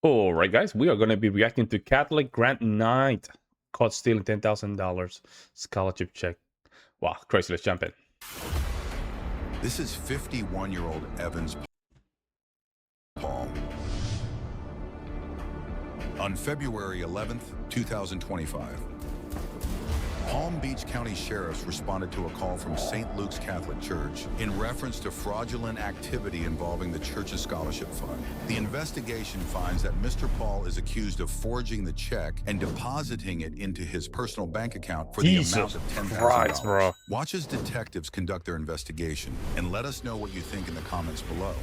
All right, guys, we are going to be reacting to Catholic Grant Knight caught stealing $10,000 scholarship check. Wow, crazy. Let's jump in. This is 51-year-old Evans Paul. On February 11th, 2025, Palm Beach County sheriffs responded to a call from St. Luke's Catholic Church in reference to fraudulent activity involving the church's scholarship fund. The investigation finds that Mr. Paul is accused of forging the check and depositing it into his personal bank account for the amount of $10,000. Watch as detectives conduct their investigation and let us know what you think in the comments below.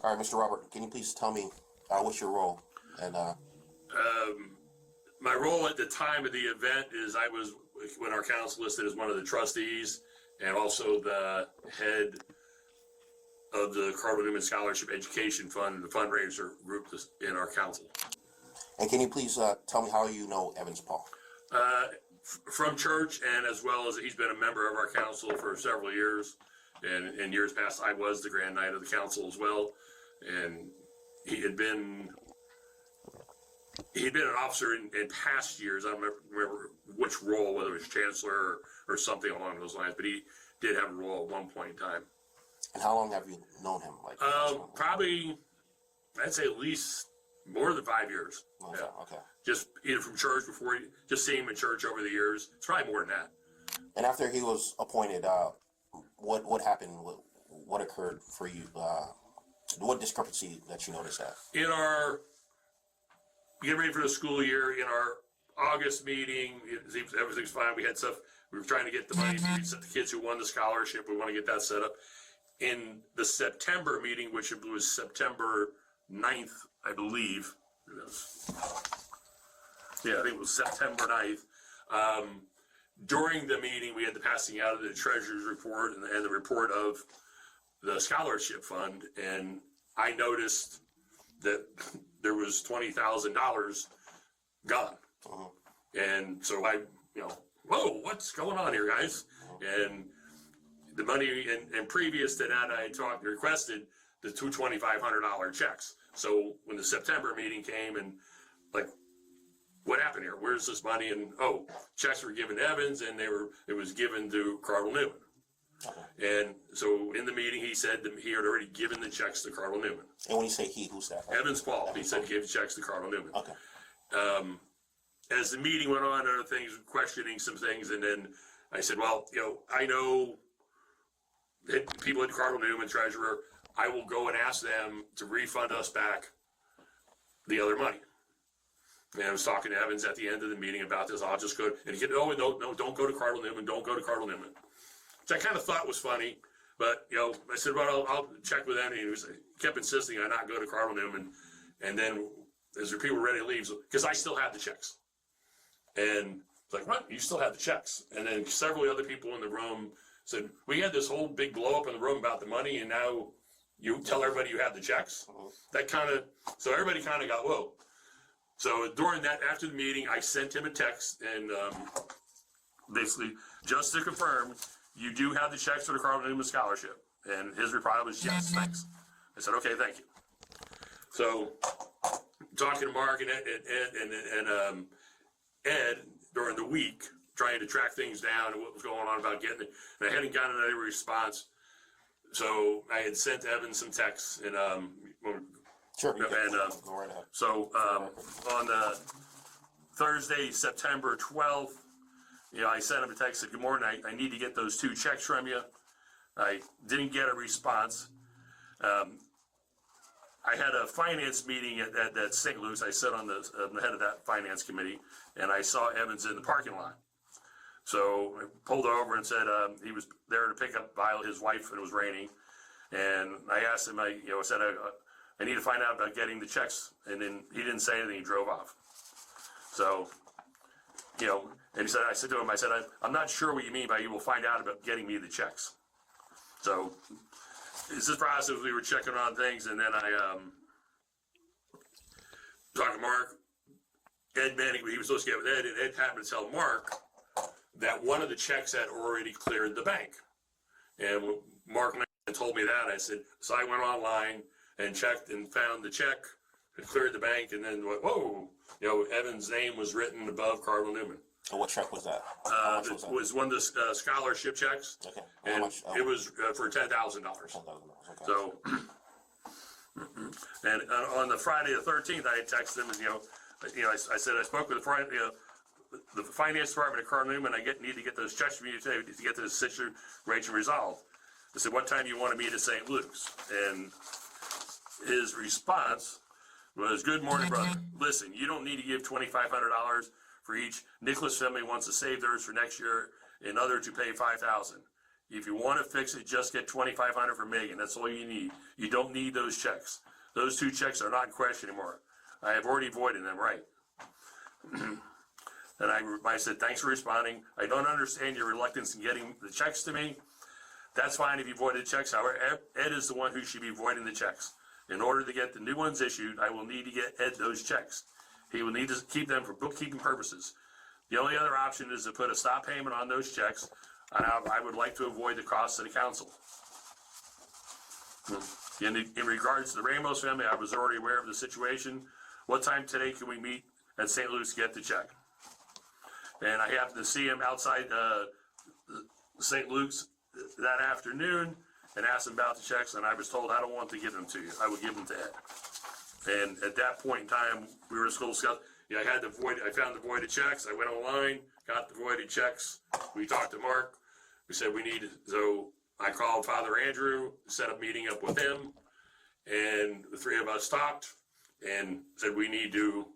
All right, Mr. Robert, can you please tell me what's your role? And my role at the time of the event is I was, when our council listed as one of the trustees and also the head of the Cardinal Newman Scholarship Education Fund, the fundraiser group in our council. And can you please tell me how you know Evans Paul? From church, and as well as he's been a member of our council for several years. And in years past, I was the Grand Knight of the council as well. And he had been an officer in past years. I don't remember which role, whether it was chancellor or something along those lines, but he did have a role at one point in time. And how long have you known him? Like probably, I'd say at least more than 5 years. Okay, yeah. Okay. Just either from church just seeing him in church over the years. It's probably more than that. And after he was appointed, what happened? What occurred for you? What discrepancy that you noticed that? In our getting ready for the school year, in our August meeting, everything's fine. We had stuff. We were trying to get the money to the kids who won the scholarship. We want to get that set up. In the September meeting, which was September 9th, I believe. Yeah, I think it was September 9th. During the meeting, we had the passing out of the treasurer's report and the report of the scholarship fund, and I noticed that there was $20,000 gone. And so I, whoa, what's going on here, guys? And the money, and previous to that, I had requested the two $2,500 checks. So when the September meeting came and like, what happened here? Where's this money? And checks were given to Evans, and it was given to Cardinal Newman. And so in the meeting, he said that he had already given the checks to Cardinal Newman. And when you say he, who's that? Evans Paul. He said he gave checks to Cardinal Newman. Okay. As the meeting went on, other things, questioning some things, and then I said, well, I know that people at Cardinal Newman, treasurer, I will go and ask them to refund us back the other money. And I was talking to Evans at the end of the meeting about this. I'll just go, and he said, no, don't go to Cardinal Newman. Don't go to Cardinal Newman. Which I kind of thought was funny, but I said, well, I'll check with them. And he kept insisting I not go to Cardinal Newman. And then as the people were ready to leave, because I still had the checks. And it's like, what? You still have the checks? And then several other people in the room said, we had this whole big blow up in the room about the money, and now you tell everybody you have the checks. That so everybody kind of got, whoa. So during that, after the meeting, I sent him a text and basically just to confirm, you do have the checks for the Cardinal Newman Scholarship. And his reply was, yes, thanks. I said, okay, thank you. So talking to Mark and Ed during the week, trying to track things down and what was going on about getting it. And I hadn't gotten any response. So I had sent Evan some texts and sure. And go right ahead. So on Thursday, September 12th, I sent him a text, said, good morning, I need to get those 2 checks from you. I didn't get a response. I had a finance meeting at St. Luke's. I sat on the head of that finance committee, and I saw Evans in the parking lot. So I pulled over and said he was there to pick up his wife, and it was raining. And I asked him, I said, I need to find out about getting the checks. And then he didn't say anything. He drove off. So, and I said to him, I'm not sure what you mean by you will find out about getting me the checks. So it's this process. We were checking on things, and then I talked to Mark. Ed Manning, he was supposed to get with Ed, and Ed happened to tell Mark that one of the checks had already cleared the bank. And when Mark told me that, I said, so I went online and checked and found the check it cleared the bank, and then whoa, Evan's name was written above Cardinal Newman. And what check was that? How much was It that? was one of the scholarship checks, Okay. and How much? it was for $10,000. $10,000. Okay. So, and on the Friday the 13th, I had texted him, I said I spoke with the finance department at Cardinal Newman. I need to get those checks from you today to get this situation resolved. I said, what time do you want to meet at St. Luke's? And his response was, good morning, brother. Listen, you don't need to give $2,500 for each. Nicholas family wants to save theirs for next year, and other to pay $5,000. If you want to fix it, just get $2,500 from Megan. That's all you need. You don't need those checks. Those 2 checks are not in question anymore. I have already voided them, right? And I said, thanks for responding. I don't understand your reluctance in getting the checks to me. That's fine if you voided checks. However, Ed is the one who should be voiding the checks. In order to get the new ones issued, I will need to get Ed those checks. He will need to keep them for bookkeeping purposes. The only other option is to put a stop payment on those checks, and I would like to avoid the costs of the council. In regards to the Ramos family, I was already aware of the situation. What time today can we meet at St. Louis to get the check? And I happened to see him outside St. Luke's that afternoon and asked him about the checks, and I was told, I don't want to give them to you. I would give them to Ed. And at that point in time, we were in school scouts. I found the voided checks. I went online, got the voided checks. We talked to Mark. We said so I called Father Andrew, set up meeting up with him, and the 3 of us talked and said we need to,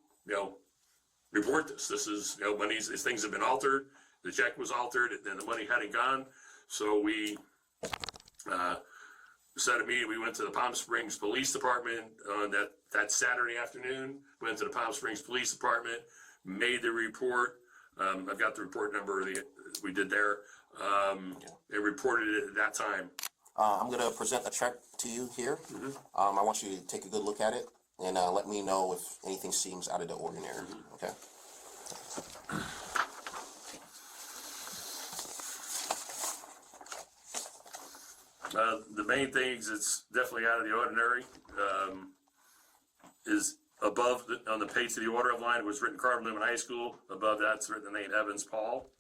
report this. This is, these things have been altered. The check was altered, and the money hadn't gone. So we set a meeting. We went to the Palm Springs Police Department on that Saturday afternoon. Went to the Palm Springs Police Department, made the report. I've got the report number we did there. And reported it at that time. I'm going to present a check to you here. I want you to take a good look at it and let me know if anything seems out of the ordinary. Okay. The main things that's definitely out of the ordinary is above on the page of the order of line. It was written Cardinal Newman High School. Above that's written the name Evans Paul,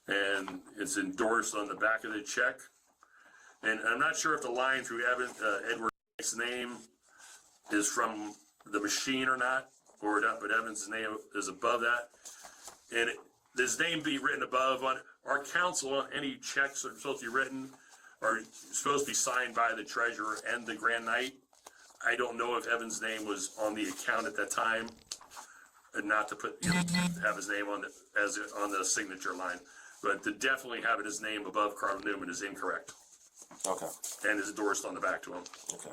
and it's endorsed on the back of the check. And I'm not sure if the line through Edward's name is from the machine or not, but Evans' name is above that. And his name be written above on our council. On any checks that are supposed to be written are supposed to be signed by the treasurer and the Grand Knight. I don't know if Evan's name was on the account at that time, and not to have his name on the signature line, but to definitely having his name above Cardinal Newman is incorrect. Okay. And is endorsed on the back to him. Okay.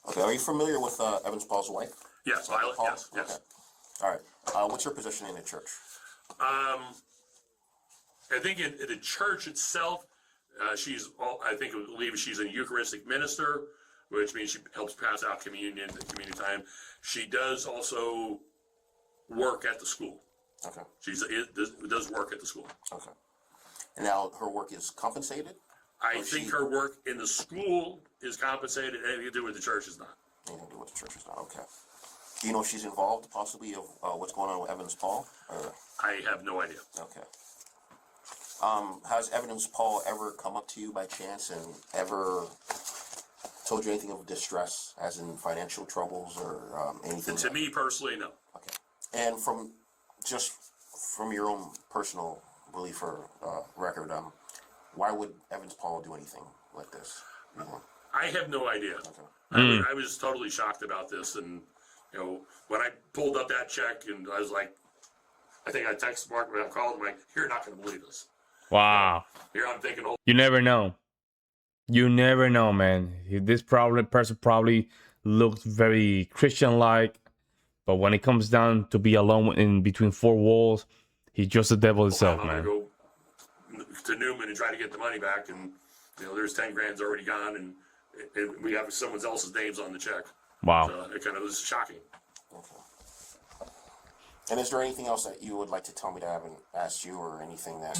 Okay. Are you familiar with Evans Paul's wife? Yes. Yes. Okay. All right. What's your position in the church? I think in the church itself, I believe she's a Eucharistic minister, which means she helps pass out communion at communion time. She does also work at the school. Okay. She does work at the school. Okay. And now her work is compensated? I think her work in the school is compensated. Anything to do with the church is not. Anything to do with the church is not. Okay. Do you know if she's involved possibly of what's going on with Evans Paul? Or? I have no idea. Okay. Has Evans Paul ever come up to you by chance and ever told you anything of distress, as in financial troubles or anything? And to me personally, no. Okay. And from your own personal belief or record, why would Evans Paul do anything like this? I have no idea. Okay. I was totally shocked about this, and when I pulled up that check, and I was like, I think I texted Mark when I called him, like, you're not going to believe this. Wow. Here I'm thinking, oh, You never know. You never know, man. This person probably looks very Christian-like, but when it comes down to be alone in between 4 walls, he's just the devil himself, I'm man. going to go to Newman and try to get the money back, and there's 10 grand's already gone, and we have someone else's names on the check. Wow. So it kind of was shocking. Okay. And is there anything else that you would like to tell me that I haven't asked you, or anything that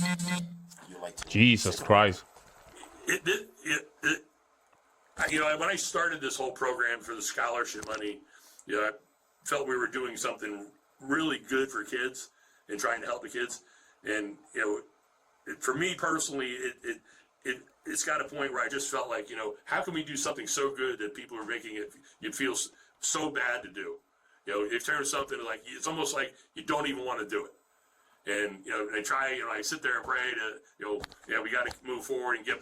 you like to? Jesus Christ. When I started this whole program for the scholarship money, I felt we were doing something really good for kids and trying to help the kids. And, for me personally, it's got a point where I just felt like, how can we do something so good that people are making it, you feel so bad to do? It turns something like, it's almost like you don't even want to do it. And, I try, I sit there and pray to, we got to move forward and get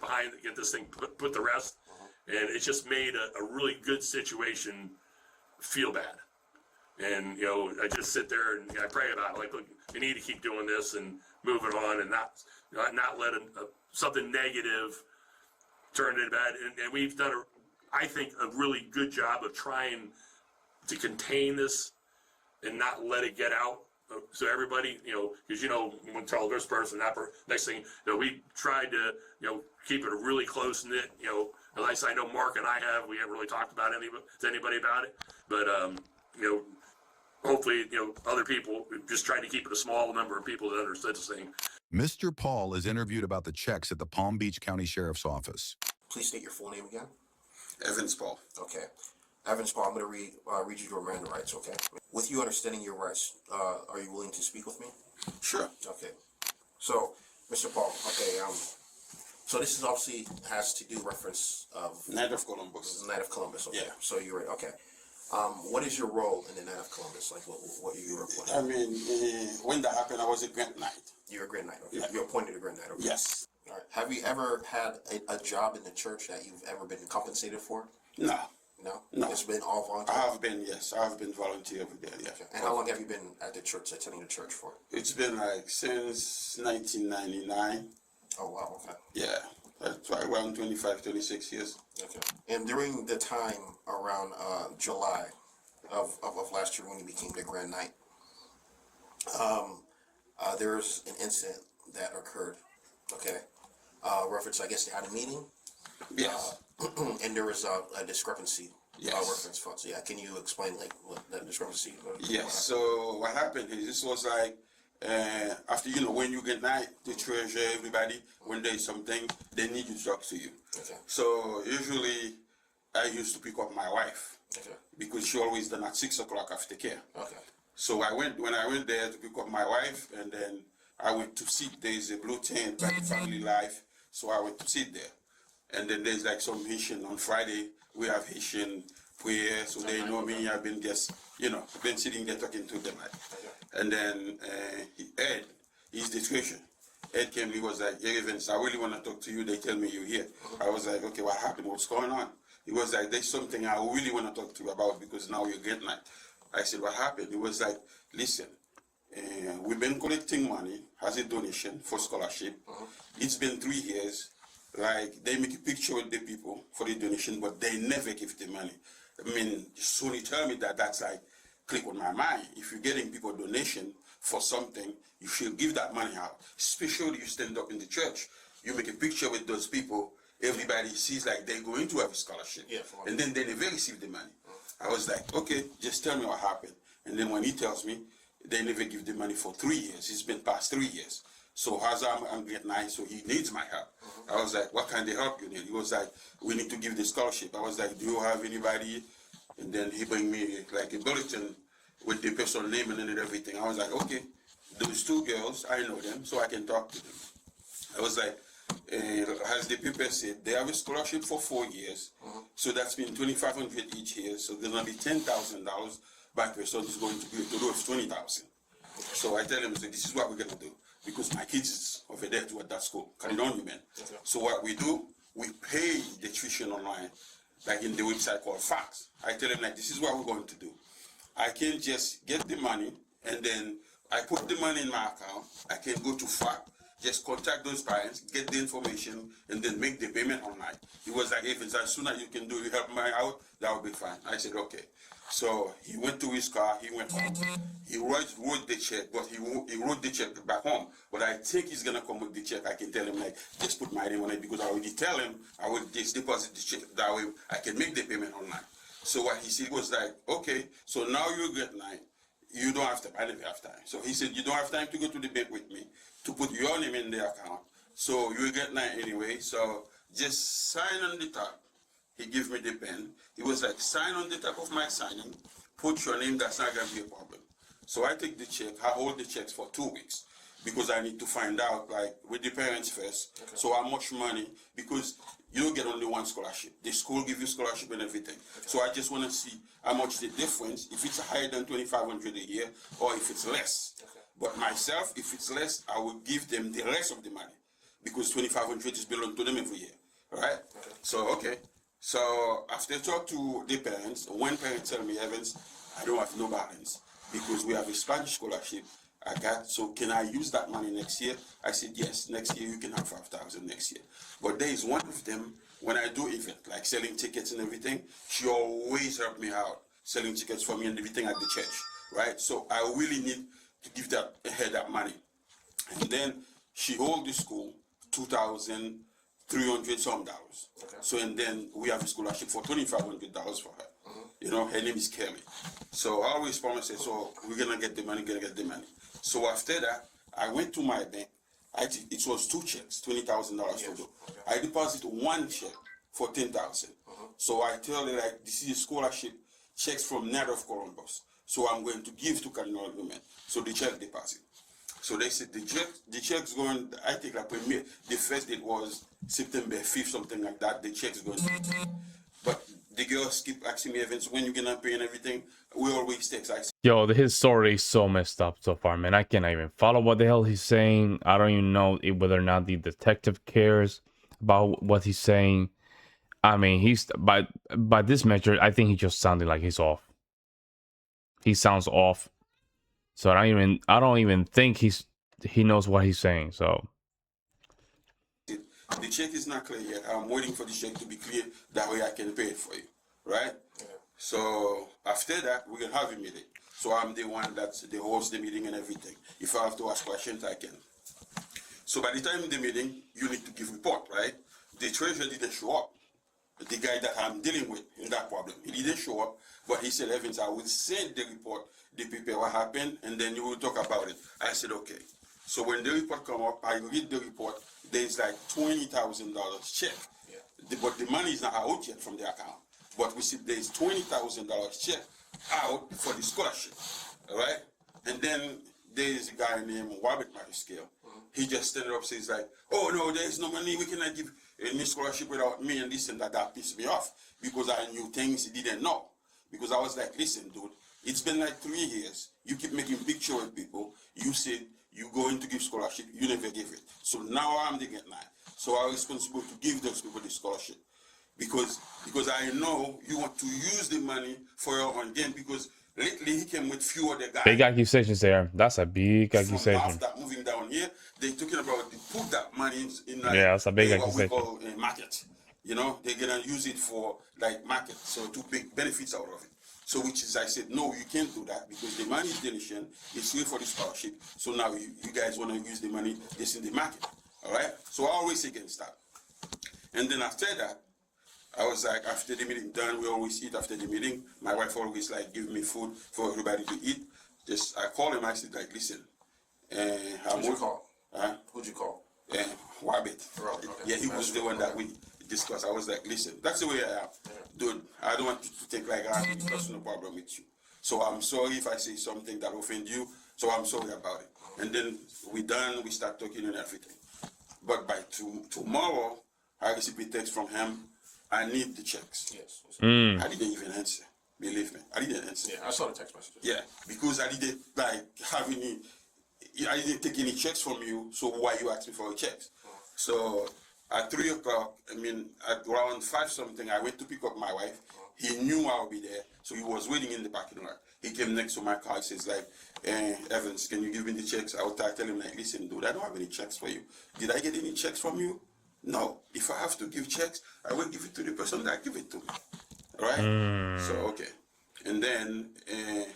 this thing put to rest. And it just made a really good situation feel bad. And, I just sit there and I pray about it. Like, look, we need to keep doing this and moving on and not let something negative turn into bad. And we've done, I think, a really good job of trying to contain this and not let it get out. So everybody, because, when tell this person, next thing, we tried to, keep it a really close knit, at least I know Mark and we haven't really talked about anybody about it, but, hopefully, other people just trying to keep it a small number of people that understood this thing. Mr. Paul is interviewed about the checks at the Palm Beach County Sheriff's Office. Please state your full name again. Evans Paul. Okay. Evans Paul, I'm going to read you your Miranda rights, okay? With you understanding your rights, are you willing to speak with me? Sure. Okay. So, Mr. Paul, okay, so this is obviously has to do reference of Night of Columbus. Night of Columbus, okay. Yeah. So you're right, okay. What is your role in the Night of Columbus? Like, what are you appointed? I mean, when that happened, I was a Grant Knight. You're a Grand Knight, okay. Yeah. You're appointed a Grand Knight, okay. Yes. All right. Have you ever had a job in the church that you've ever been compensated for? No. No? No. It's been all volunteer? I have been, yes. I have been volunteer over there, yeah. Okay. And how long have you been at the church, attending the church for? It's been like since 1999. Oh, wow, okay. Yeah. That's right, around 25, 26 years. Okay. And during the time around July of last year when you became the Grand Knight, there's an incident that occurred, okay? Reference, I guess they had a meeting? Yes. And there was a discrepancy. Yes. Reference funds. Yeah, can you explain like what that discrepancy? Yes. So what happened is this was like after when you get night, the treasure, everybody, when there's something, they need to talk to you. Okay. So usually I used to pick up my wife. Okay. Because she always done at 6 o'clock after care. Okay. So when I went there to pick up my wife, and then I went to sit. There's a blue tent by the family life, so I went to sit there. And then there's like some Haitian on Friday. We have Haitian prayer, so they know me. I've been just, been sitting there talking to them. And then Ed, he's the treasurer. Ed came, he was like, hey, Evans, I really want to talk to you. They tell me you're here. I was like, okay, what happened? What's going on? He was like, there's something I really want to talk to you about because now you're Great Night. I said, what happened? He was like, listen, we've been collecting money as a donation for scholarship. It's been 3 years. Like, they make a picture with the people for the donation, but they never give the money. I mean, soon he tell me that, that's like, click on my mind. If you're getting people donation for something, you should give that money out. Especially you stand up in the church, you make a picture with those people, everybody sees like they're going to have a scholarship. Yeah, and then they never receive the money. I was like, okay, just tell me what happened. And then when he tells me, they never give the money for 3 years. It's been past 3 years. So as I'm getting nice, so he needs my help. I was like, what kind of help you need? He was like, we need to give the scholarship. I was like, do you have anybody? And then he bring me like a bulletin with the person's name and everything. I was like, okay, those 2 girls, I know them, so I can talk to them. I was like, as the paper said, they have a scholarship for 4 years. So that's been $2,500 each year. So there's gonna be $10,000 by person is going to be a total of $20,000. So I tell them, so this is what we're gonna do. Because my kids is over there to at that school, Caledonia, man. Okay. So what we do, we pay the tuition online, like in the website called Fax. I tell them like, this is what we're going to do. I can just get the money and then I put the money in my account. I can go to Fax, just contact those parents, get the information, and then make the payment online. He was like, if it's as soon as you can do, you help me out, that will be fine. I said, okay. So he went to his car, he went home. He wrote the check, but he wrote the check back home. But I think he's gonna come with the check. I can tell him like, just put my name on it because I already tell him I will just deposit the check. That way I can make the payment online. So what he said was like, okay, so now you get night. You don't have time. I never have time. So he said, you don't have time to go to the bank with me to put your name in the account. So you will get night anyway. So just sign on the top He gave me the pen. He was like, sign on the top of my signing, put your name, that's not gonna be a problem. So I take the check, I hold the checks for 2 weeks because I need to find out, like, with the parents first, so how much money, because you don't get only one scholarship. The school give you scholarship and everything. So I just want to see how much the difference, if it's higher than $2,500 a year or if it's less. But myself, if it's less, I will give them the rest of the money because $2,500 is belong to them every year, right? So, okay. So after talk to the parents, one parent tell me, Evans, I don't have no balance because we have a Spanish scholarship I got, so can I use that money next year? I said, yes, next year you can have 5,000 next year. But there is one of them, when I do event, like selling tickets and everything, she always help me out, selling tickets for me and everything at the church, right? So I really need to give her that money. And then she hold the school $2,300 some dollars. So, and then we have a scholarship for $2,500 for her. You know, her name is Kelly. So I always promise her, so we're gonna get the money, So after that, I went to my bank. It was 2 checks, $20,000 to do. I deposited 1 check for 10,000. So I tell her, like, this is a scholarship checks from Net of Columbus. So I'm going to give to Cardinal Women. So the check deposit. So they said the check's going, I think like the first date was September 5th, something like that. The check's going to be. But the girls keep asking me, Evans, when you gonna pay and everything. We always text. I say, Yo, his story is so messed up so far, man. I can't even follow what the hell he's saying. I don't even know whether or not the detective cares about what he's saying. I mean, he's by this measure, I think he just sounded like he's off. He sounds off. So I don't even think he knows what he's saying. So the check is not clear yet. I'm waiting for the check to be clear. That way I can pay it for you, right? So after that, we're gonna have a meeting. So I'm the one that they host the meeting and everything. If I have to ask questions, I can. So by the time in the meeting, you need to give report, right? The treasurer didn't show up. The guy that I'm dealing with in that problem, he didn't show up, but he said, Evans, I will send the report, the people what happened, and then you will talk about it. I said, okay. So when the report come up, I read the report. There's like $20,000 check, but the money is not out yet from the account. But we see there's $20,000 check out for the scholarship, all right? And then there's a guy named Robert Mariscale. He just standing up, says like, oh no, there's no money, we cannot give any scholarship without me and this and that. That pissed me off because I knew things he didn't know. Because I was like, listen, dude, it's been like 3 years. You keep making picture with people. You said you going to give scholarship, you never give it. So now I'm the get now. So I'm responsible to give those people the scholarship. Because I know you want to use the money for your own gain. Because lately he came with few other guys. big accusations there. That's a big accusation. From after moving down here, they're talking about they put that money in like, that's a big accusation. What we call a market. You know, they're gonna use it for like market, so to make benefits out of it. So which is, I said, no, you can't do that because the money is donation, it's here for the scholarship. So now you guys want to use the money just in the market, all right? So I always against that. And then after that, I was like, after the meeting done, we always eat after the meeting. My wife always like give me food for everybody to eat. Just I call him, I said like, listen. Who'd you call? Who'd you call? Wabbit. Okay. Yeah, he was the one that we discussed. I was like, listen, that's the way I am. Dude, I don't want you to think like I have a personal problem with you. So I'm sorry if I say something that offend you. So I'm sorry about it. And then we done, we start talking and everything. But by tomorrow, I received a text from him. I need the checks. Yes. I didn't even answer. Believe me, I didn't answer. Yeah, I saw the text messages. Yeah, because I didn't like have any. I didn't take any checks from you. So why you ask me for a checks? So at 3 o'clock, at around 5 something, I went to pick up my wife. He knew I would be there, so he was waiting in the parking lot. He came next to my car. He says like, Evans, can you give me the checks? I would tell him like, listen, dude, I don't have any checks for you. Did I get any checks from you? No. If I have to give checks, I will give it to the person that give it to me. All right? So, okay. And then,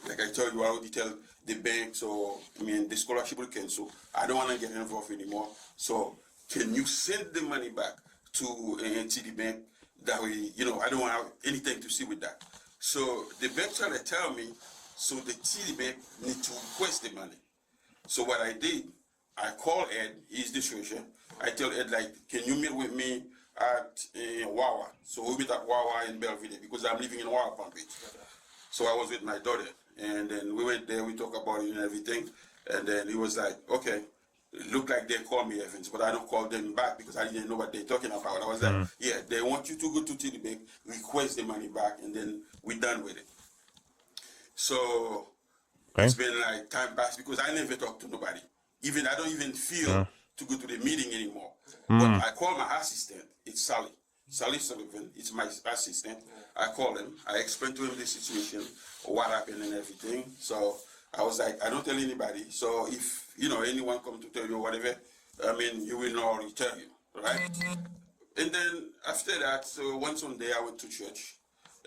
like I told you, I already tell the bank, so, the scholarship will cancel. I don't want to get involved anymore. So, can you send the money back to TD Bank? That way, I don't want anything to see with that. So, the bank tried to tell me, so the TD Bank need to request the money. So, what I did, I called Ed, he's the treasurer. I tell Ed, like, can you meet with me at Wawa. So we met at Wawa in Belvedere because I'm living in Wawa, Palm Beach. So I was with my daughter, and then we went there. We talked about it and everything, and then he was like, "Okay." It looked like they call me Evans, but I don't call them back because I didn't know what they're talking about. I was like, "Yeah, they want you to go to TD Bank, request the money back, and then we're done with it." So it's Okay. been like time passed because I never talk to nobody. Even I don't even feel Yeah. to go to the meeting anymore. But Mm. I call my assistant. It's Sally. Sally Sullivan. It's my assistant. I call him. I explain to him the situation, what happened and everything. So I was like, I don't tell anybody. So if anyone come to tell you whatever, I mean, you will know I'll tell you, right? And then after that, so one Sunday I went to church,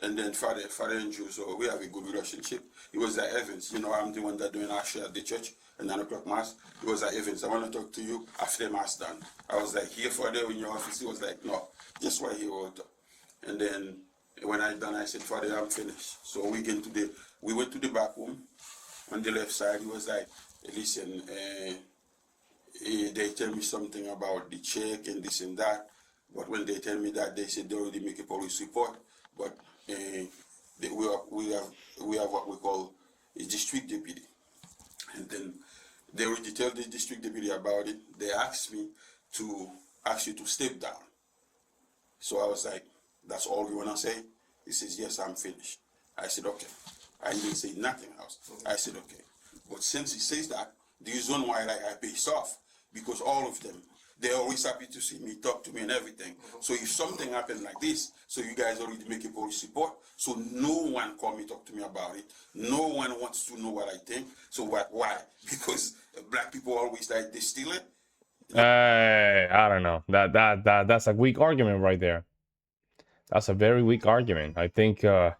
and then Father and Jew, so we have a good relationship. He was like, Evans, I'm the one that doing usher at the church at 9 o'clock mass. He was like, Evans, I want to talk to you after mass done. I was like, here, Father, in your office. He was like, no, just right here, we'll talk. And then when I done, I said, Father, I'm finished. So we went to the back room on the left side. He was like, listen, they tell me something about the check and this and that. But when they tell me that, they said they already make a police report. But we have what we call a district deputy. And then they already tell the district deputy about it. They asked me to ask you to step down. So I was like, that's all you want to say? He says, yes, I'm finished. I said, okay. I didn't say nothing else. I said, okay. But since he says that, the reason why I pissed off, because all of them, they're always happy to see me, talk to me and everything. So if something happened like this, so you guys already make a police report, so no one call me, talk to me about it. No one wants to know what I think. So why? Because black people always like, they steal it. I don't know. That's a weak argument right there. That's a very weak argument. I think I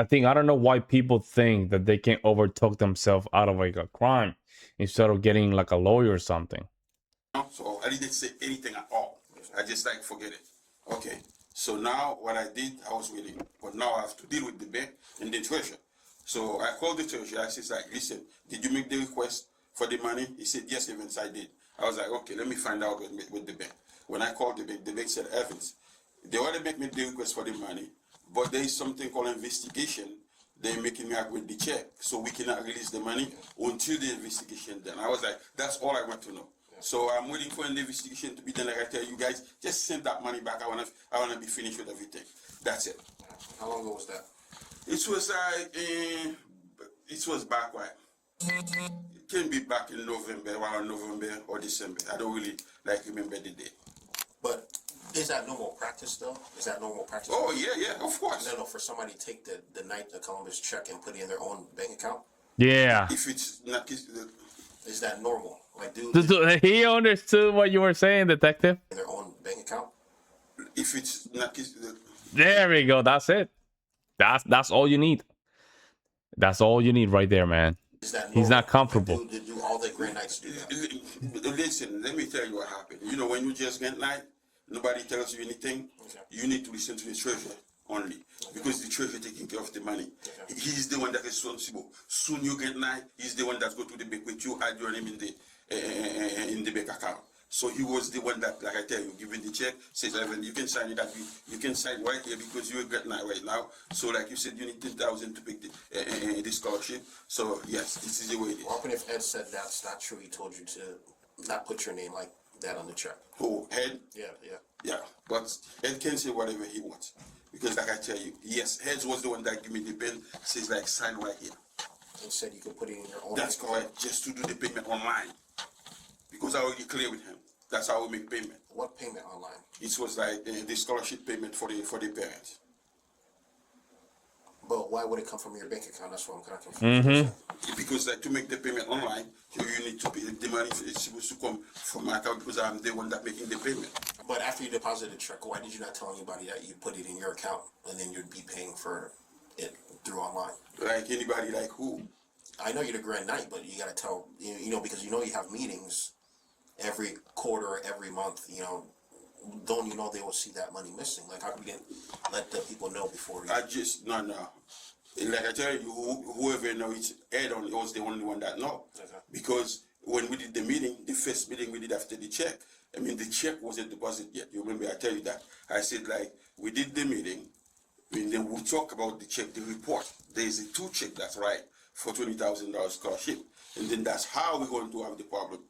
think I don't know why people think that they can overtalk themselves out of like a crime instead of getting like a lawyer or something. So I didn't say anything at all. I just like forget it. Okay. So now what I did, I was waiting. But now I have to deal with the bank and the treasurer. So I called the treasurer. I said, like, listen, did you make the request for the money? He said, yes, Evans, I did. I was like, okay, let me find out with the bank. When I called the bank said, Evans, they want to make me the request for the money, but there is something called investigation. They're making me agree with the check, so we cannot release the money until the investigation done. I was like, that's all I want to know. So I'm waiting for an investigation to be done. Like I tell you guys, just send that money back. I wanna be finished with everything. That's it. How long ago was that? It was like it was back when. It can be back in November, around November or December. I don't really remember the date. But is that normal practice though? Is that normal practice? Oh yeah, of course. No, for somebody to take the night the Columbus check and put it in their own bank account. Yeah. If it's not, Is that normal? Like, He understood what you were saying, detective. in their own bank account. if it's not, There we go. That's it. That's all you need. That's all you need right there, man. Is that normal? He's not comfortable. Like, do all the Grand Knights do that? Listen, let me tell you what happened. When you just get night, nobody tells you anything. Okay. You need to listen to the treasurer only, because the treasurer taking care of the money. Okay. He's the one that is responsible. Soon you get night, he's the one that go to the bank with you, add your name in the bank account. So he was the one that, like I tell you, giving the check, says, Evan, you can sign it. You can sign right here because you're getting night right now. So like you said, you need 10,000 to pick the scholarship. So yes, this is the way it is. What happened if Ed said that's not true? He told you to not put your name like that on the check. Who, Head? Yeah. But Ed can say whatever he wants. Because like I tell you, yes, Heads was the one that gave me the pen, says like sign right here. And said you could put it in your own. That's correct, just to do the payment online. Because I already clear with him. That's how we make payment. What payment online? It was like the scholarship payment for the parents. But why would it come from your bank account? That's what I'm kind of confused. Because to make the payment online, you need to pay the money. It's supposed to come from my account because I'm the one that making the payment. But after you deposited the check, why did you not tell anybody that you put it in your account and then you'd be paying for it through online? Like anybody, like who? I know you're the Grand Knight, but you got to tell, because you have meetings every quarter, every month, don't you know they will see that money missing? Like, how can we let the people know before you? I just, no. Like I tell you, whoever knows, Ed was the only one that know. Okay. Because when we did the meeting, the first meeting we did after the check, I mean, the check wasn't deposited yet. You remember I tell you that. I said, like, we did the meeting, and then we'll talk about the check, the report. There's a 2 check that's right for $20,000 scholarship. And then that's how we're going to have the problem.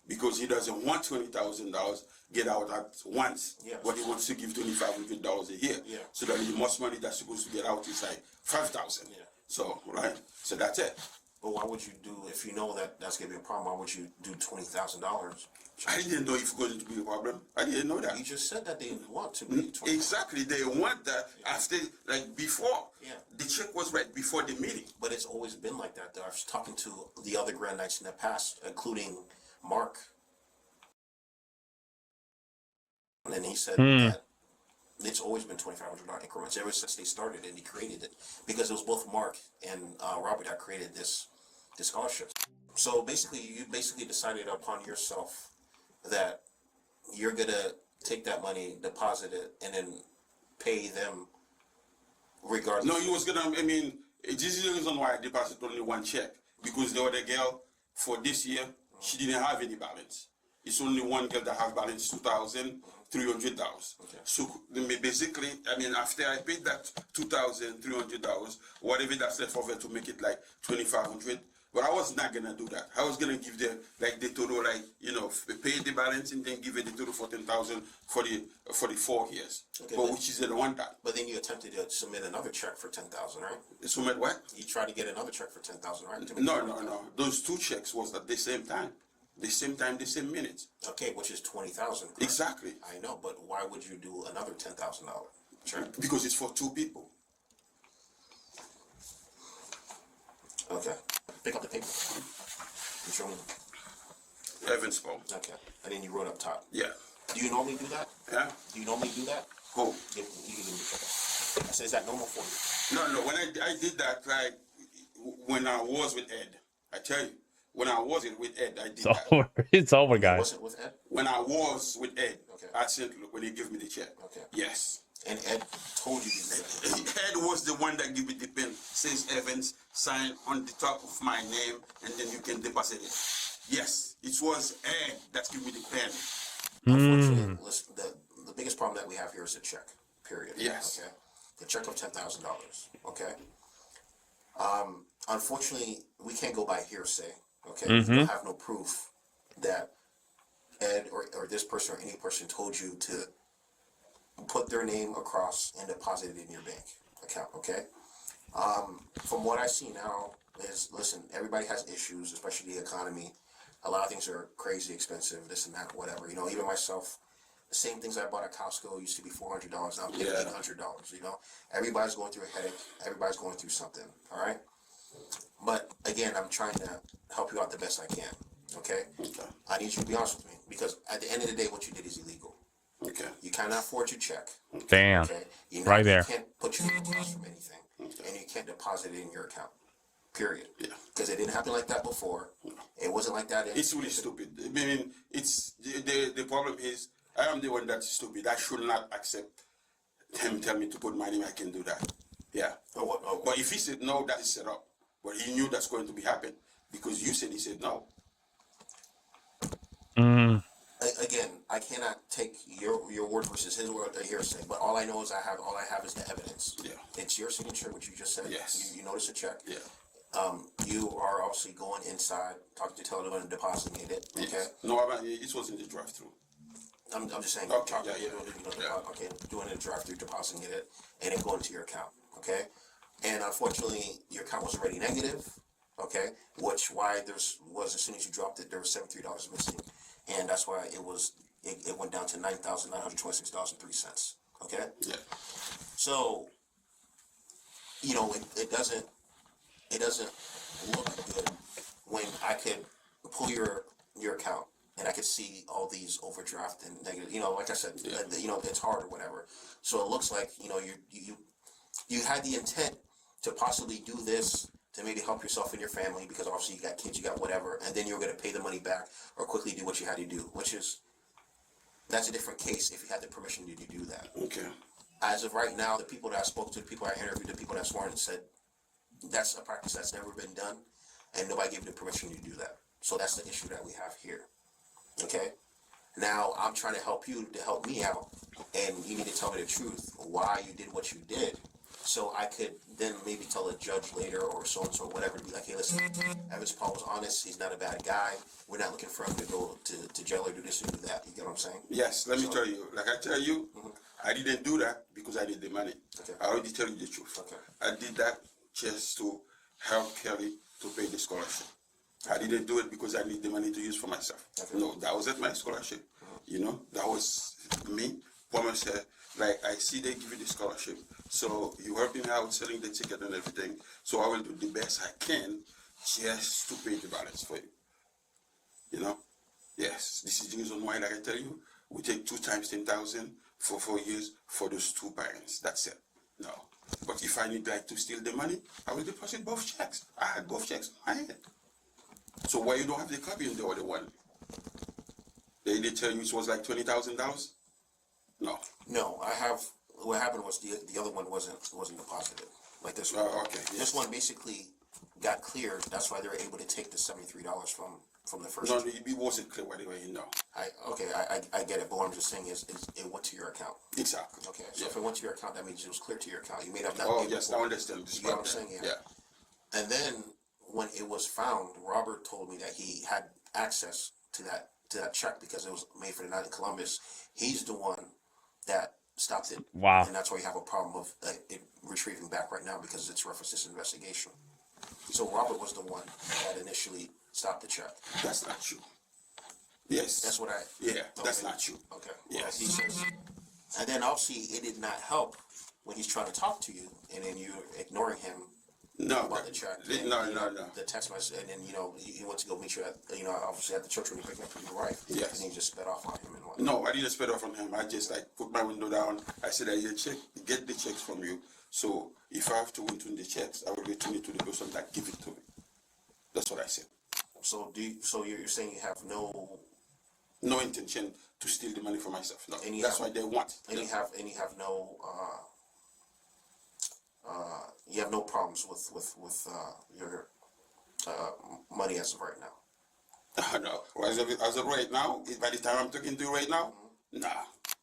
Because he doesn't want $20,000 get out at once, but he wants to give $2,500 a year. So that the most money that's supposed to get out is like $5,000. So, right? So that's it. But why would you do, if you know that that's going to be a problem, why would you do $20,000? I didn't know if it was going to be a problem. I didn't know that. You just said that they want to be 20. Exactly. They want that after, like before. The check was right before the meeting. But it's always been like that, though. I was talking to the other Grand Knights in the past, including Mark. And he said that it's always been $2,500 increments ever since they started, and he created it because it was both Mark and Robert that created this scholarship. So basically, you decided upon yourself that you're gonna take that money, deposit it, and then pay them regardless. No, he was gonna. I mean, this is the reason why I deposited only 1 check, because the other girl for this year she didn't have any balance. It's only one girl that have balance $2,300. So basically, I mean, after I paid that $2,300, whatever that's left over to make it like $2,500. But I was not gonna do that. I was gonna give them like the total, like, you know, pay the balance and then give it the total for $10,000 for the 4 years. Okay, but which is the one that. But then you attempted to submit another check for $10,000, right? Submit what? You tried to get another check for $10,000, right? No. Those 2 checks was at the same time. The same time, the same minutes. Okay, which is $20,000. Exactly. I know, but why would you do another $10,000 check? Because it's for 2 people. Okay. Pick up the paper. And show me. Evans phone. Okay. And then you wrote up top. Yeah. Do you normally do that? Yeah. Do you normally do that? Who? You can I said, is that normal for you? No. When I did that, like when I was with Ed, I tell you, when I wasn't with Ed, I did that. Over. It's over, guys. Wasn't with Ed? When I was with Ed, Okay. I said, look, when he gave me the check. Okay. Yes. And Ed told you to do that. Ed was the one that gave me the pen. Says Evans, sign on the top of my name, and then you can deposit it. Yes, it was Ed that gave me the pen. Unfortunately, listen, the biggest problem that we have here is the check, period. Yes. Okay. The check of $10,000. Okay. Unfortunately, we can't go by hearsay. Okay. We don't have no proof that Ed or this person or any person told you to put their name across and deposit it in your bank account. Okay. From what I see now is, listen, everybody has issues, especially the economy. A lot of things are crazy expensive, this and that, whatever. You know, even myself, the same things I bought at Costco used to be $400. Now I'm paying $800. You know, everybody's going through a headache. Everybody's going through something. All right. But again, I'm trying to help you out the best I can. Okay. I need you to be honest with me, because at the end of the day, what you did is illegal. Okay. You cannot forge your check. Damn. Okay. Right there. You can't put your name across from anything, and you can't deposit it in your account. Period. Yeah. Because it didn't happen like that before. It wasn't like that. It's really stupid. I mean, it's the problem is I am the one that's stupid. I should not accept him tell me to put my name. I can do that. Yeah. Oh. But if he said no, that is set up. But he knew that's going to be happen because you said he said no. Again, I cannot take your word versus his word a hearsay, but all I know is all I have is the evidence. Yeah. It's your signature, which you just said. Yes. You notice a check. Yeah. You are obviously going inside, talking to Telegram and depositing it. Okay. Yes. No, it was in the drive-through. I'm just saying. Okay. Okay. Doing it in drive-through, depositing it, and it going to your account. Okay. And unfortunately, your account was already negative. Okay. Why was as soon as you dropped it, there was $73 missing. And that's why it went down to $9,926.03. Okay? Yeah. So, you know, it doesn't look good when I could pull your account and I could see all these overdraft and negative, you know, like I said, you know, it's hard or whatever. So it looks like, you know, you had the intent to possibly do this to maybe help yourself and your family, because obviously you got kids, you got whatever, and then you're going to pay the money back or quickly do what you had to do, that's a different case if you had the permission to do that. Okay. As of right now, the people that I spoke to, the people I interviewed, the people that sworn and said that's a practice that's never been done, and nobody gave the permission to do that. So that's the issue that we have here. Okay? Now I'm trying to help you to help me out, and you need to tell me the truth, why you did what you did, so I could then maybe tell a judge later or so and so, whatever, to be like, hey, listen, Evans Paul was honest. He's not a bad guy. We're not looking for him to go to jail or do this or do that. You get what I'm saying? Yes, let me tell you. Like I tell you, I didn't do that because I need the money. Okay. I already tell you the truth. Okay. I did that just to help Kelly to pay the scholarship. I didn't do it because I need the money to use for myself. Okay. No, that wasn't my scholarship. You know, that was me. Promise her, like, I see they give you the scholarship, so you help me out selling the ticket and everything, so I will do the best I can just to pay the balance for you. You know? Yes, this is the reason why, like I tell you, we take 2 times 10,000 for 4 years for those 2 parents. That's it. No. But if I need like to steal the money, I will deposit both checks. I had both checks in my head. So why you don't have the copy in the other one? They tell you it was like $20,000? No. No, I have. What happened was the other one wasn't deposited like this one. Okay. Yes. This one basically got cleared. That's why they were able to take the $73 from the first. No, it wasn't clear why you know. I get it, but what I'm just saying is it went to your account. Exactly. Okay, so if it went to your account, that means it was clear to your account. You may have not. Oh paid yes, before. I understand. You get what I'm saying? Yeah. And then when it was found, Robert told me that he had access to that check because it was made for the night in Columbus. He's the one that stopped it. Wow. And that's why you have a problem of it retrieving back right now, because it's referenced this investigation. So Robert was the one that initially stopped the check. That's not true. Yes. That's what I. Yeah, that's okay. not true. Okay. Yes. He says, and then obviously it did not help when he's trying to talk to you, and then you're ignoring him. No, About the check. no. The text message, and then he went to go meet you at obviously at the church when you picked up your wife. Yes. And he just sped off on him and what. No, I didn't spit off on him. I just like put my window down. I said, I get the checks from you. So if I have to return the checks, I will return it to the person that give it to me. That's what I said. So you're saying you have No intention to steal the money for myself. No, And you that's have- why they want. and you have no you have no problems with your money as of right now. No, as of right now, by the time I'm talking to you right now, nah.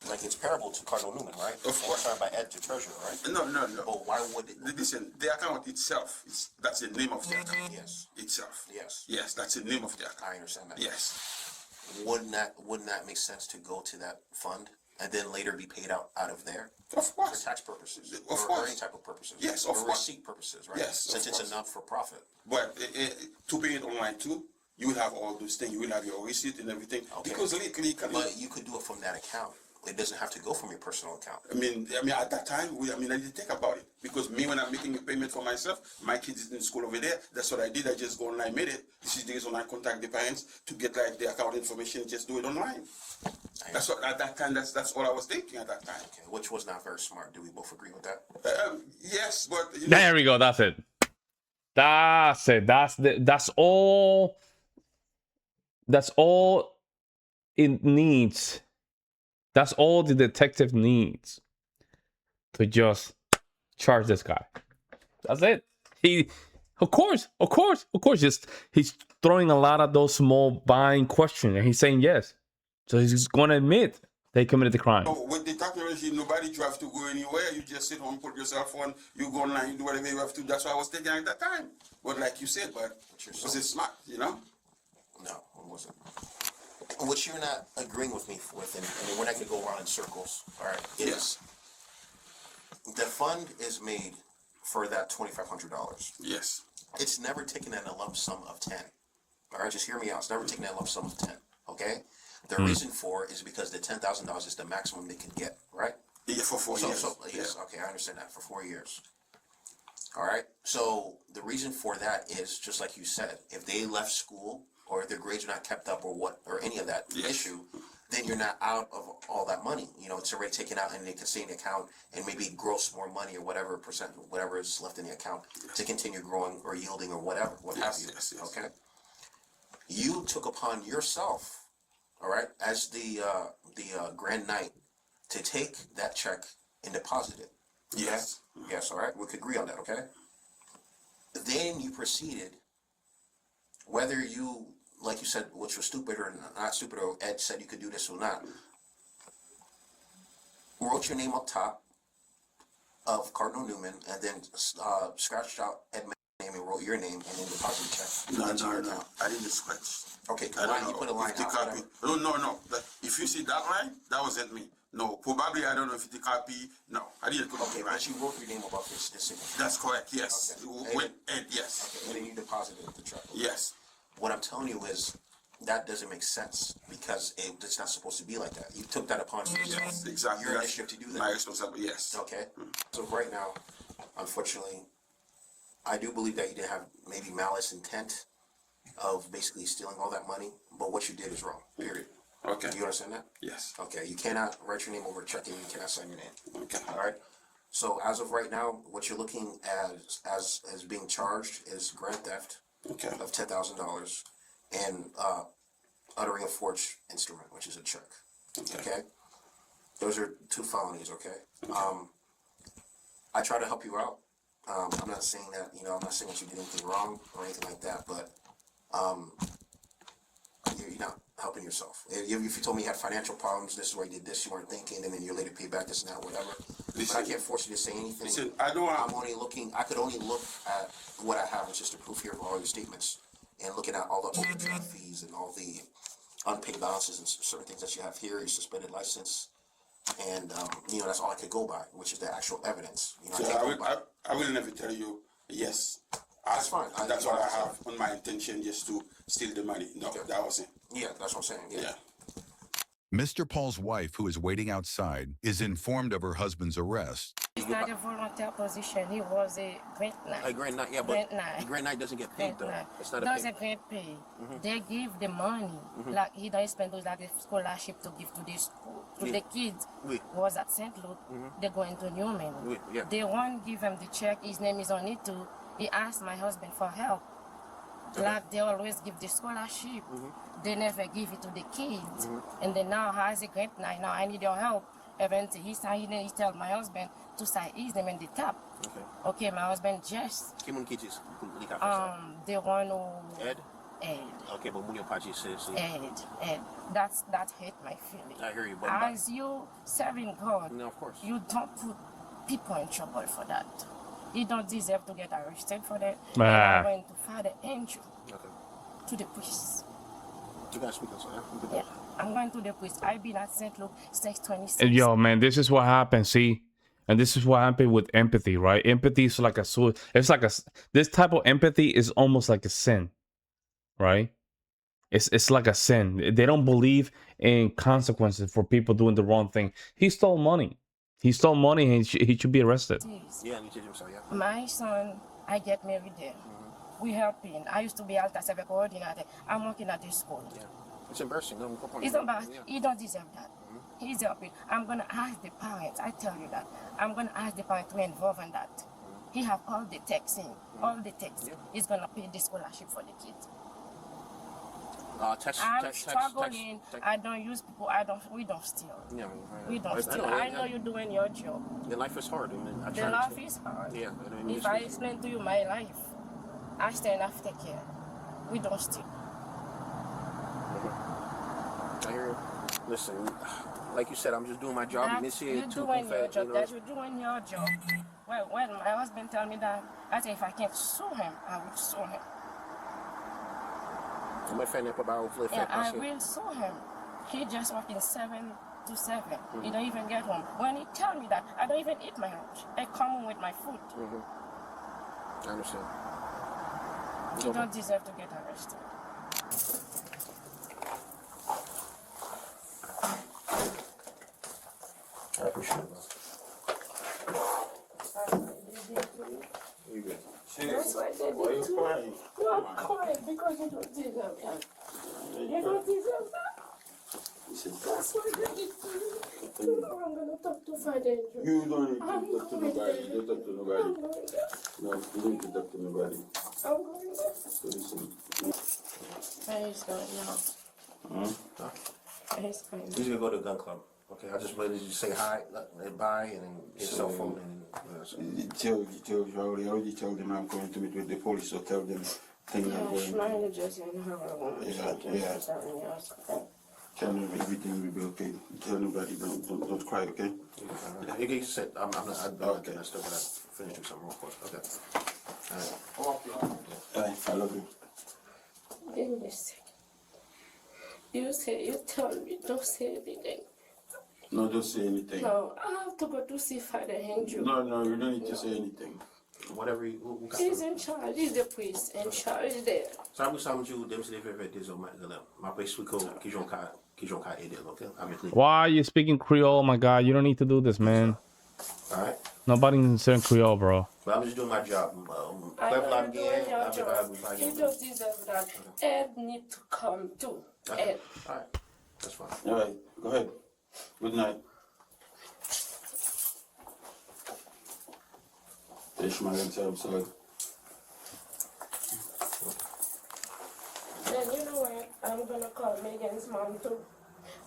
Like it's parable to Cardinal Newman, right? Of course. Signed by Ed to Treasurer, right? No. Oh, why would it? Listen, the account itself, that's the name of the account. Yes. Itself. Yes. Yes, that's the name of the account. I understand that. Yes. Wouldn't that make sense to go to that fund and then later be paid out of there? Of For course. tax purposes. Of or course. any type of purposes. Yes, of or course. receipt purposes, right? Yes, of Since it's course. a non-for-profit. But to pay it online too, you will have all those things. You will have your receipt and everything. Okay. Because lately, But you could do it from that account. It doesn't have to go from your personal account. I mean, at that time, I didn't think about it. Because me, when I'm making a payment for myself, my kids is in school over there. That's what I did. I just go online, made it. This is the reason I contact the parents to get like the account information. Just do it online. That's what at that time. That's all I was thinking at that time. Okay, which was not very smart. Do we both agree with that? Yes, but There we go. That's it. That's it. That's all. That's all it needs. That's all the detective needs to just charge this guy. That's it. Of course. Just he's throwing a lot of those small buying questions, and he's saying yes. So he's going to admit they committed the crime. So with the technology, nobody drives to go anywhere. You just sit home, put your cell phone, you go online, you do whatever you have to. That's what I was thinking at that time. But like you said, was it smart, No, it wasn't. What you're not agreeing with me with, and we're not going to go around in circles, all right, is the fund is made for that $2,500. Yes. It's never taken in a lump sum of 10. All right, just hear me out. It's never taken in a lump sum of 10, okay? The reason for it is because the $10,000 is the maximum they can get, right? Yeah, for 4 years. Yes, okay, I understand that, for 4 years. All right, so the reason for that is, just like you said, if they left school or if their grades are not kept up or any of that issue, then you're not out of all that money. It's already taken out and they can stay in the account and maybe gross more money or whatever percent, whatever is left in the account to continue growing or yielding or whatever, have you. Yes. Okay? You took upon yourself, all right, as the Grand Knight, to take that check and deposit it. Okay? Yes. Yes, all right? We could agree on that, okay? Then you proceeded, whether you like you said, which was stupid or not stupid, or Ed said you could do this or not, wrote your name up top of Cardinal Newman, and then scratched out Ed's name and wrote your name, and then deposited check. No. I didn't scratch. Okay, I don't you know put a line if the out. copy. No. If you see that line, that wasn't me. No, probably I don't know if the copy. No, I didn't put Okay, the line. but you wrote your name above this signature. That's correct. Yes. Okay. With Ed, yes. Okay, and then you deposited the check. Yes. What I'm telling you is that doesn't make sense because it's not supposed to be like that. You took that upon yourself. Yes, exactly. Your That's initiative to do that. my responsibility. Yes. Okay. So right now, unfortunately, I do believe that you did have maybe malice intent of basically stealing all that money, but what you did is wrong. Period. Okay. Do you understand that? Yes. Okay. You cannot write your name over a check and you cannot sign your name. Okay. All right. So as of right now, what you're looking at as being charged is grand theft Okay. of $10,000 and uttering a forged instrument, which is a check. Okay. Those are 2 felonies. Okay. I try to help you out. I'm not saying that I'm not saying that you did anything wrong or anything like that, but you're not helping yourself. If you told me you had financial problems, this is where you did this, you weren't thinking, and then you're later pay back this and that, whatever. But I can't force you to say anything. Listen, I could only look at what I have, which is the proof here of all your statements, and looking at all the overdraft fees and all the unpaid balances and certain things that you have here, your suspended license, and that's all I could go by, which is the actual evidence. I will never tell you yes. That's fine. That's what I have on my intention, just to steal the money. No, that wasn't. Yeah, that's what I'm saying. Yeah. Mr. Paul's wife, who is waiting outside, is informed of her husband's arrest. He's not a volunteer position. He was a grant night. A grant night, yeah, but the grant night doesn't get paid though. It's not a doesn't get paid. They give the money. Like he doesn't spend those like a scholarship to give to the school to the kids. Was at St. Luke. They go into Newman. They won't give him the check. His name is on it too. He asked my husband for help. Like they always give the scholarship. They never give it to the kids. And then now has a grant night. Now I need your help. Eventually he tell my husband to sign his name in the top. Okay, my husband just the one who Ed. Okay, but Munio Pachi says Ed. That hurt my feelings. I hear you, but as you serving God, no, of course. You don't put people in trouble for that. He don't deserve to get arrested for that. Ah. I'm going to file the angel to the police. You guys speak also, yeah? I'm going to the police. I've been at St. Luke since 26. And yo, man, this is what happens. See, and this is what happened with empathy, right? Empathy is like this type of empathy is almost like a sin, right? It's like a sin. They don't believe in consequences for people doing the wrong thing. He stole money. He stole money and he should be arrested. Yeah, you teach him so, yeah. My son, I get married there. We helping. I used to be altar server coordinator. I'm working at this school. Yeah. It's embarrassing. It's embarrassing. Yeah. He don't deserve that. He's helping. I'm going to ask the parents. I tell you that. I'm going to ask the parents to involve in that. He have all the texting. All the texts. He's going to pay the scholarship for the kids. I'm struggling. I don't use people. We don't steal. Yeah, we don't steal. I know you're doing your job. Your life is hard. The life is hard. Yeah. If I explain to you my life, I stand after care. We don't steal. I hear you. Listen, like you said, I'm just doing my job. You're doing your job. That you're doing your job. Well, when my husband tell me that, I say if I can't sue him, I will sue him. Yeah, I will sue him. He just working 7 to 7. He don't even get home. When he tell me that, I don't even eat my lunch. I come home with my food. I understand. You don't deserve to get arrested. I appreciate it. You good? That's why they did too. No, I'm crying because you don't deserve that. You don't deserve that. That's why they did to you. Tomorrow I'm going to talk to Father Andrew. You don't need to talk to nobody. Don't talk to nobody. No, you don't need to talk to nobody. I'm going there. So listen. Where is going now? Where is going now? He's going to go to the gun club. Okay, I just wanted you to say hi, bye, and then get cell phone. And I already told them I'm going to meet with the police, so tell them things are Yeah, going. mine is just in her room. Yeah. Tell them everything will be okay. Tell nobody, don't cry, okay? Yeah, you can sit. I'm not. I'm not getting stuff, but I finished with something real quick. Okay. All right. I love you. Give me a second. You say you tell me don't say anything. No, don't say anything. No, I have to go to see Father Andrew. No, you don't need to say anything. Whatever you. Who got He's in charge. He's the priest in charge there. Sabe you dem se lever des hommes de là. Ma pas expliquer qui j'ont qu'à aider, ok? Avec lui. Why are you speaking Creole, my guy? You don't need to do this, man. All right. Nobody understands Creole, bro. But I'm just doing my job. I am doing your job. He just deserves that. Ed need to come too. Ed. All right. That's fine. All right, go ahead. Good night. Ishmael and tell him so. Then you know what? I'm gonna call Megan's mom too.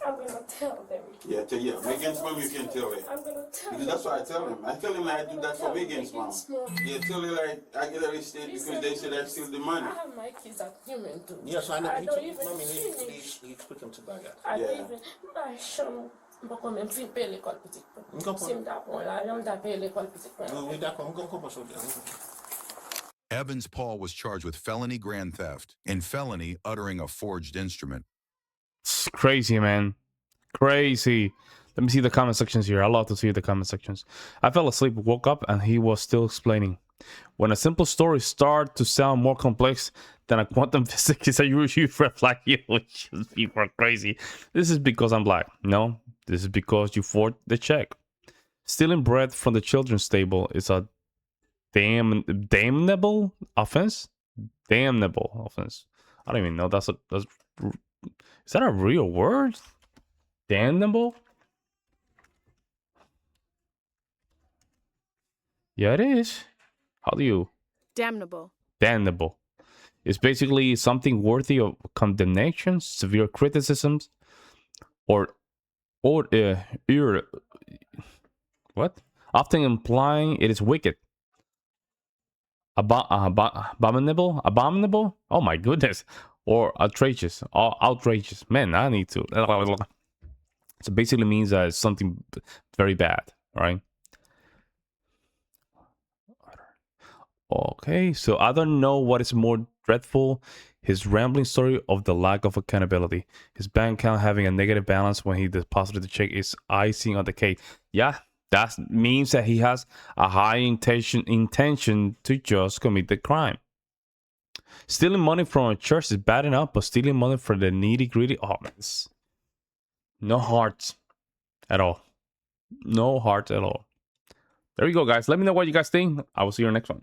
I'm gonna tell them. Yeah, Megan's mom, you can tell her. I'm gonna tell Because them. that's what I tell him. I tell him I do that for Megan's mom. Yeah, tell her like I get arrested because they said I steal the money. I have my kids at human too. Yeah, so I know. I He don't took, even mommy, finish. he took him to Bagat. I Yeah. don't even. I show. Beaucoup même fin payer l'école petite. comprends. Si m'd'apprends là, j'aime payer l'école petite. Oui, d'accord. On comprend ça. Evans Paul was charged with felony grand theft and felony uttering a forged instrument. It's crazy, man. Crazy. Let me see the comment sections here. I love to see the comment sections. I fell asleep, woke up, and he was still explaining. When a simple story starts to sound more complex than a quantum physics, it's a huge red flag. You people are crazy. This is because I'm black. No, this is because you forged the check. Stealing bread from the children's table is a damnable offense. Damnable offense. I don't even know. Is that a real word? Damnable? Yeah, it is. How do you? Damnable. Damnable. It's basically something worthy of condemnation, severe criticisms, or what? Often implying it is wicked. Abominable? Oh my goodness. Or outrageous. Outrageous. Man, I need to. So basically means that it's something very bad, right? Okay, so I don't know what is more dreadful, his rambling story of the lack of accountability. His bank account having a negative balance when he deposited the check is icing on the cake. Yeah, that means that he has a high intention to just commit the crime. Stealing money from a church is bad enough, but stealing money from the nitty-gritty, oh man, no heart at all. No heart at all. There you go, guys. Let me know what you guys think. I will see you in the next one.